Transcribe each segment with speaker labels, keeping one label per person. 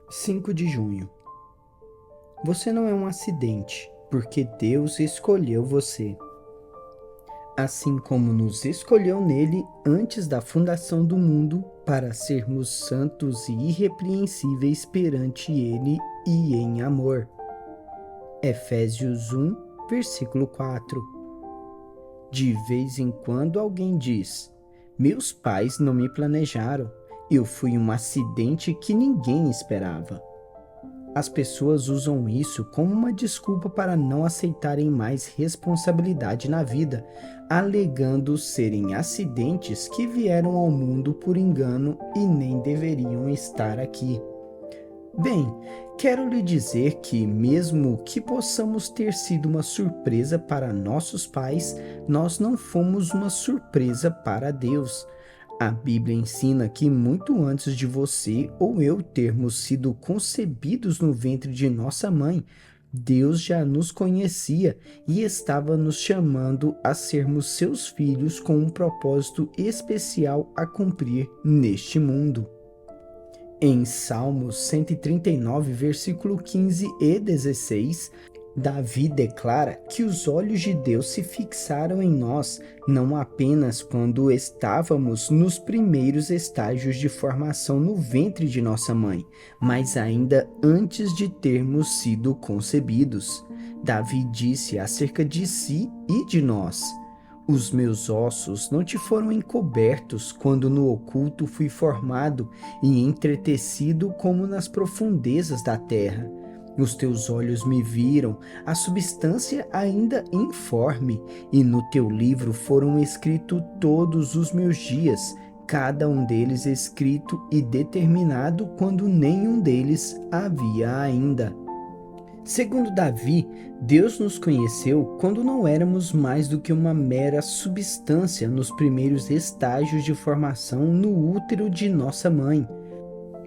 Speaker 1: 5 de junho. Você não é um acidente, porque Deus escolheu você. Assim como nos escolheu nele antes da fundação do mundo, para sermos santos e irrepreensíveis perante ele e em amor. Efésios 1, versículo 4. De vez em quando alguém diz: meus pais não me planejaram, eu fui um acidente que ninguém esperava. As pessoas usam isso como uma desculpa para não aceitarem mais responsabilidade na vida, alegando serem acidentes que vieram ao mundo por engano e nem deveriam estar aqui. Bem, quero lhe dizer que, mesmo que possamos ter sido uma surpresa para nossos pais, nós não fomos uma surpresa para Deus. A Bíblia ensina que muito antes de você ou eu termos sido concebidos no ventre de nossa mãe, Deus já nos conhecia e estava nos chamando a sermos seus filhos com um propósito especial a cumprir neste mundo. Em Salmos 139, versículo 15 e 16, Davi declara que os olhos de Deus se fixaram em nós, não apenas quando estávamos nos primeiros estágios de formação no ventre de nossa mãe, mas ainda antes de termos sido concebidos. Davi disse acerca de si e de nós: os meus ossos não te foram encobertos quando no oculto fui formado e entretecido como nas profundezas da terra. Os teus olhos me viram, a substância ainda informe, e no teu livro foram escritos todos os meus dias, cada um deles escrito e determinado quando nenhum deles havia ainda. Segundo Davi, Deus nos conheceu quando não éramos mais do que uma mera substância nos primeiros estágios de formação no útero de nossa mãe.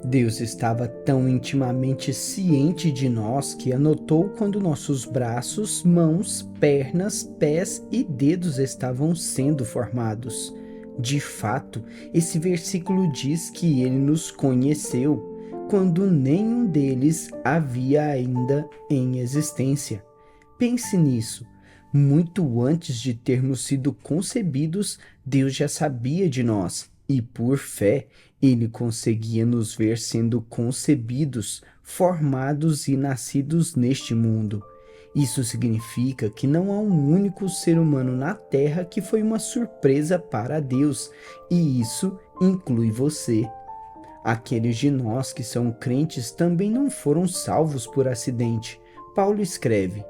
Speaker 1: Deus estava tão intimamente ciente de nós que anotou quando nossos braços, mãos, pernas, pés e dedos estavam sendo formados. De fato, esse versículo diz que ele nos conheceu quando nenhum deles havia ainda em existência. Pense nisso. Muito antes de termos sido concebidos, Deus já sabia de nós e, por fé, ele conseguia nos ver sendo concebidos, formados e nascidos neste mundo. Isso significa que não há um único ser humano na Terra que foi uma surpresa para Deus, e isso inclui você. Aqueles de nós que são crentes também não foram salvos por acidente. Paulo escreve: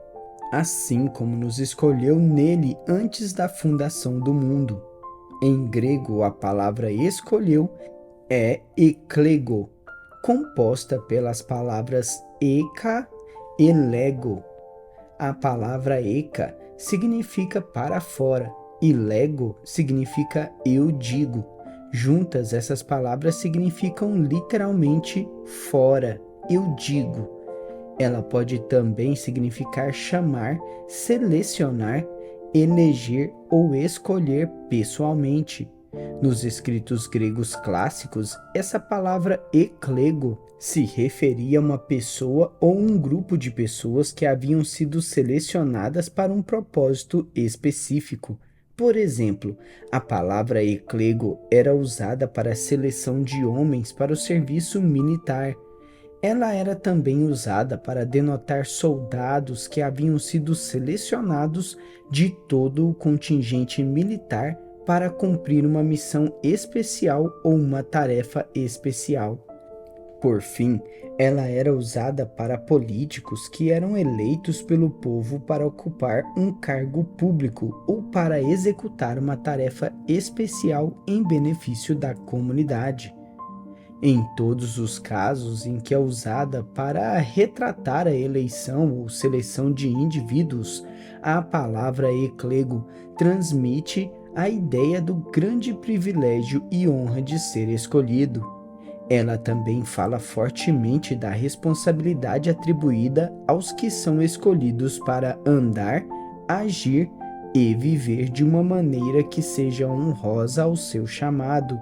Speaker 1: assim como nos escolheu nele antes da fundação do mundo. Em grego, a palavra escolheu é eklego, composta pelas palavras eka e lego. A palavra eka significa para fora e lego significa eu digo. Juntas, essas palavras significam literalmente fora, eu digo. Ela pode também significar chamar, selecionar, eleger ou escolher pessoalmente. Nos escritos gregos clássicos, essa palavra eklego se referia a uma pessoa ou um grupo de pessoas que haviam sido selecionadas para um propósito específico. Por exemplo, a palavra eklego era usada para a seleção de homens para o serviço militar. Ela era também usada para denotar soldados que haviam sido selecionados de todo o contingente militar para cumprir uma missão especial ou uma tarefa especial. Por fim, ela era usada para políticos que eram eleitos pelo povo para ocupar um cargo público ou para executar uma tarefa especial em benefício da comunidade. Em todos os casos em que é usada para retratar a eleição ou seleção de indivíduos, a palavra eklego transmite a ideia do grande privilégio e honra de ser escolhido. Ela também fala fortemente da responsabilidade atribuída aos que são escolhidos para andar, agir e viver de uma maneira que seja honrosa ao seu chamado.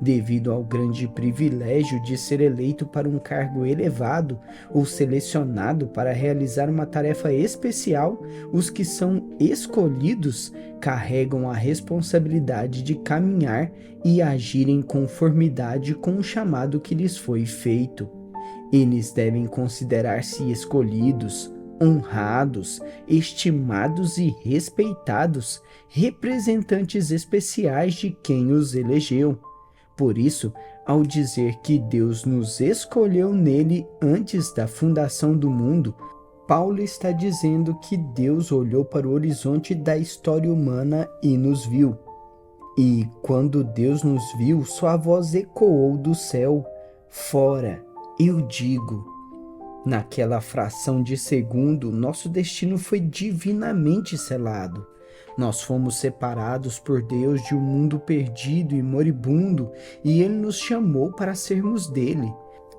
Speaker 1: devido ao grande privilégio de ser eleito para um cargo elevado ou selecionado para realizar uma tarefa especial, os que são escolhidos carregam a responsabilidade de caminhar e agir em conformidade com o chamado que lhes foi feito. Eles devem considerar-se escolhidos, honrados, estimados e respeitados, representantes especiais de quem os elegeu. Por isso, ao dizer que Deus nos escolheu nele antes da fundação do mundo, Paulo está dizendo que Deus olhou para o horizonte da história humana e nos viu. E quando Deus nos viu, sua voz ecoou do céu: fora, eu digo. Naquela fração de segundo, nosso destino foi divinamente selado. Nós fomos separados por Deus de um mundo perdido e moribundo, e Ele nos chamou para sermos dele.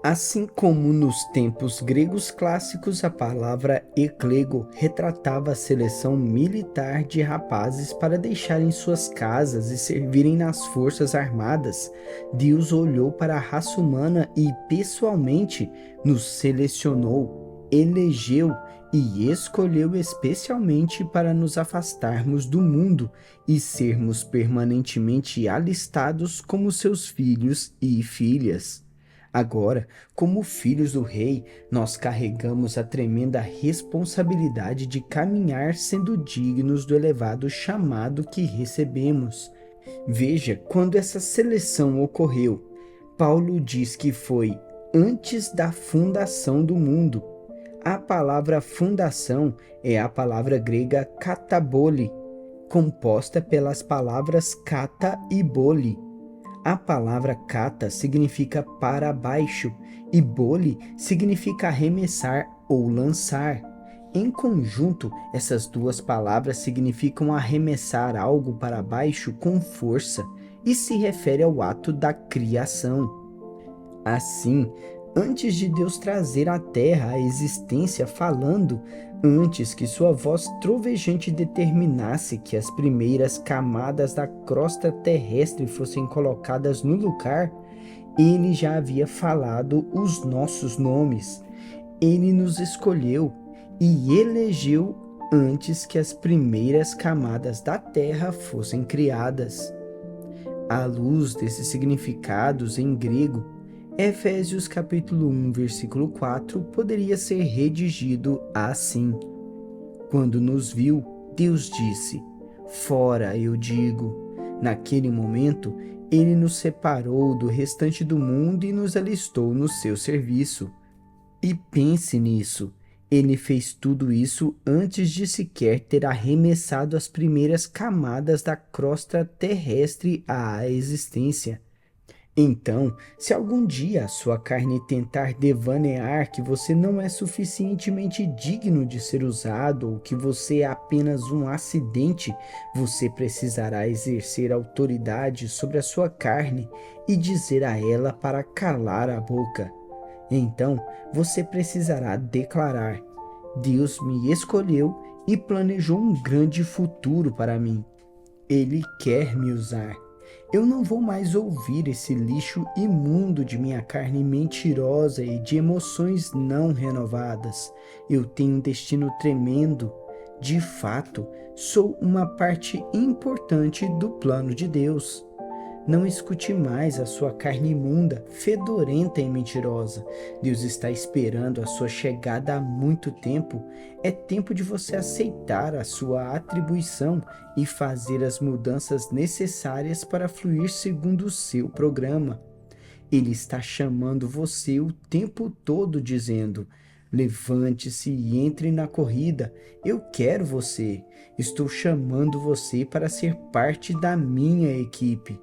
Speaker 1: Assim como nos tempos gregos clássicos, a palavra eclego retratava a seleção militar de rapazes para deixarem suas casas e servirem nas forças armadas, Deus olhou para a raça humana e pessoalmente nos selecionou, elegeu e escolheu especialmente para nos afastarmos do mundo e sermos permanentemente alistados como seus filhos e filhas. Agora, como filhos do Rei, nós carregamos a tremenda responsabilidade de caminhar sendo dignos do elevado chamado que recebemos. Veja, quando essa seleção ocorreu, Paulo diz que foi antes da fundação do mundo. A palavra fundação é a palavra grega katabole, composta pelas palavras kata e bole. A palavra kata significa para baixo e bole significa arremessar ou lançar. Em conjunto, essas duas palavras significam arremessar algo para baixo com força e se refere ao ato da criação. Assim, antes de Deus trazer à terra a existência falando, antes que sua voz trovejante determinasse que as primeiras camadas da crosta terrestre fossem colocadas no lugar, Ele já havia falado os nossos nomes. Ele nos escolheu e elegeu antes que as primeiras camadas da terra fossem criadas. À luz desses significados em grego, Efésios capítulo 1, versículo 4 poderia ser redigido assim: quando nos viu, Deus disse: fora, eu digo. Naquele momento, Ele nos separou do restante do mundo e nos alistou no seu serviço. E pense nisso, Ele fez tudo isso antes de sequer ter arremessado as primeiras camadas da crosta terrestre à existência. Então, se algum dia a sua carne tentar devanear que você não é suficientemente digno de ser usado ou que você é apenas um acidente, você precisará exercer autoridade sobre a sua carne e dizer a ela para calar a boca. Então, você precisará declarar: Deus me escolheu e planejou um grande futuro para mim. Ele quer me usar. Eu não vou mais ouvir esse lixo imundo de minha carne mentirosa e de emoções não renovadas. Eu tenho um destino tremendo. De fato, sou uma parte importante do plano de Deus. Não escute mais a sua carne imunda, fedorenta e mentirosa. Deus está esperando a sua chegada há muito tempo. É tempo de você aceitar a sua atribuição e fazer as mudanças necessárias para fluir segundo o seu programa. Ele está chamando você o tempo todo dizendo: levante-se e entre na corrida. Eu quero você. Estou chamando você para ser parte da minha equipe.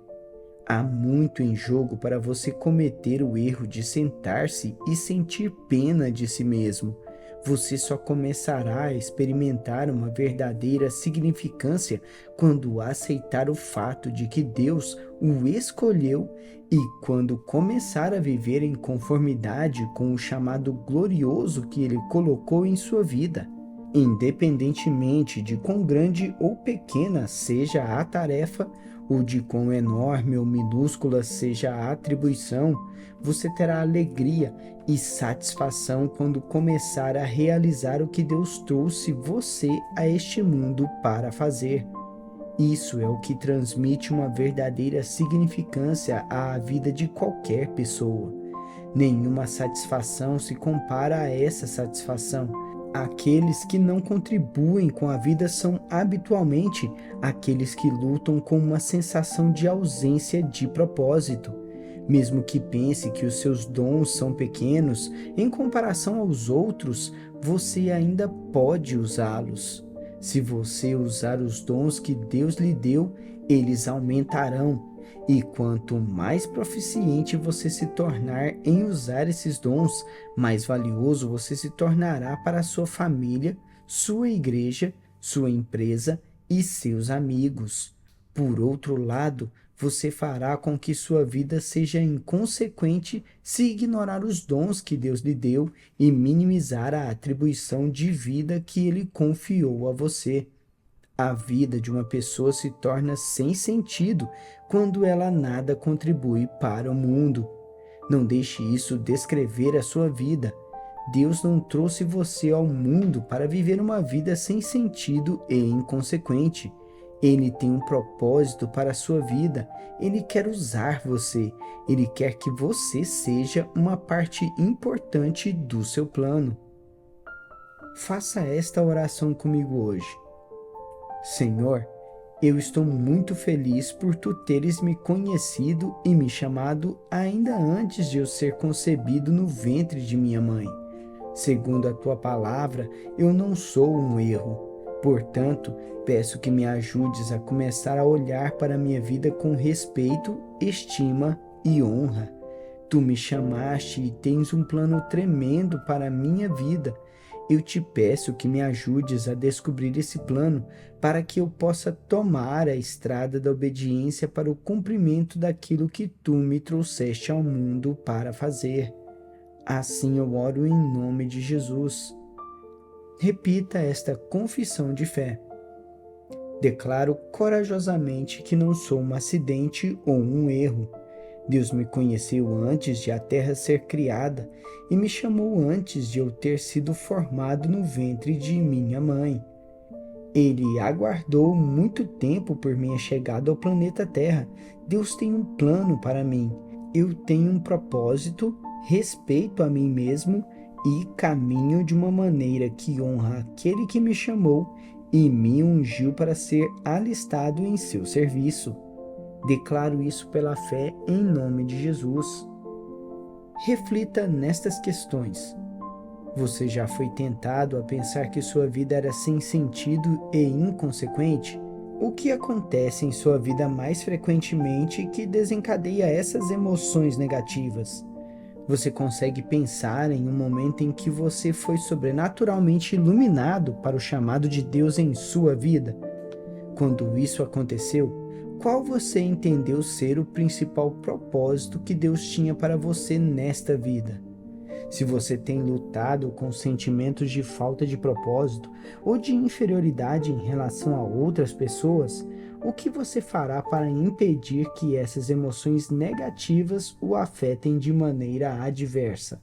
Speaker 1: Há muito em jogo para você cometer o erro de sentar-se e sentir pena de si mesmo. Você só começará a experimentar uma verdadeira significância quando aceitar o fato de que Deus o escolheu e quando começar a viver em conformidade com o chamado glorioso que Ele colocou em sua vida. Independentemente de quão grande ou pequena seja a tarefa, ou de quão enorme ou minúscula seja a atribuição, você terá alegria e satisfação quando começar a realizar o que Deus trouxe você a este mundo para fazer. Isso é o que transmite uma verdadeira significância à vida de qualquer pessoa. Nenhuma satisfação se compara a essa satisfação. Aqueles que não contribuem com a vida são habitualmente aqueles que lutam com uma sensação de ausência de propósito. Mesmo que pense que os seus dons são pequenos, em comparação aos outros, você ainda pode usá-los. Se você usar os dons que Deus lhe deu, eles aumentarão. E quanto mais proficiente você se tornar em usar esses dons, mais valioso você se tornará para a sua família, sua igreja, sua empresa e seus amigos. Por outro lado, você fará com que sua vida seja inconsequente se ignorar os dons que Deus lhe deu e minimizar a atribuição de vida que Ele confiou a você. A vida de uma pessoa se torna sem sentido quando ela nada contribui para o mundo. Não deixe isso descrever a sua vida. Deus não trouxe você ao mundo para viver uma vida sem sentido e inconsequente. Ele tem um propósito para a sua vida. Ele quer usar você. Ele quer que você seja uma parte importante do seu plano. Faça esta oração comigo hoje. Senhor, eu estou muito feliz por tu teres me conhecido e me chamado ainda antes de eu ser concebido no ventre de minha mãe. Segundo a tua palavra, eu não sou um erro. Portanto, peço que me ajudes a começar a olhar para a minha vida com respeito, estima e honra. Tu me chamaste e tens um plano tremendo para a minha vida. Eu te peço que me ajudes a descobrir esse plano para que eu possa tomar a estrada da obediência para o cumprimento daquilo que tu me trouxeste ao mundo para fazer. Assim eu oro em nome de Jesus. Repita esta confissão de fé. Declaro corajosamente que não sou um acidente ou um erro. Deus me conheceu antes de a terra ser criada e me chamou antes de eu ter sido formado no ventre de minha mãe. Ele aguardou muito tempo por minha chegada ao planeta Terra. Deus tem um plano para mim. Eu tenho um propósito, respeito a mim mesmo e caminho de uma maneira que honra aquele que me chamou e me ungiu para ser alistado em seu serviço. Declaro isso pela fé em nome de Jesus. Reflita nestas questões. Você já foi tentado a pensar que sua vida era sem sentido e inconsequente? O que acontece em sua vida mais frequentemente que desencadeia essas emoções negativas? Você consegue pensar em um momento em que você foi sobrenaturalmente iluminado para o chamado de Deus em sua vida? Quando isso aconteceu, qual você entendeu ser o principal propósito que Deus tinha para você nesta vida? Se você tem lutado com sentimentos de falta de propósito ou de inferioridade em relação a outras pessoas, o que você fará para impedir que essas emoções negativas o afetem de maneira adversa?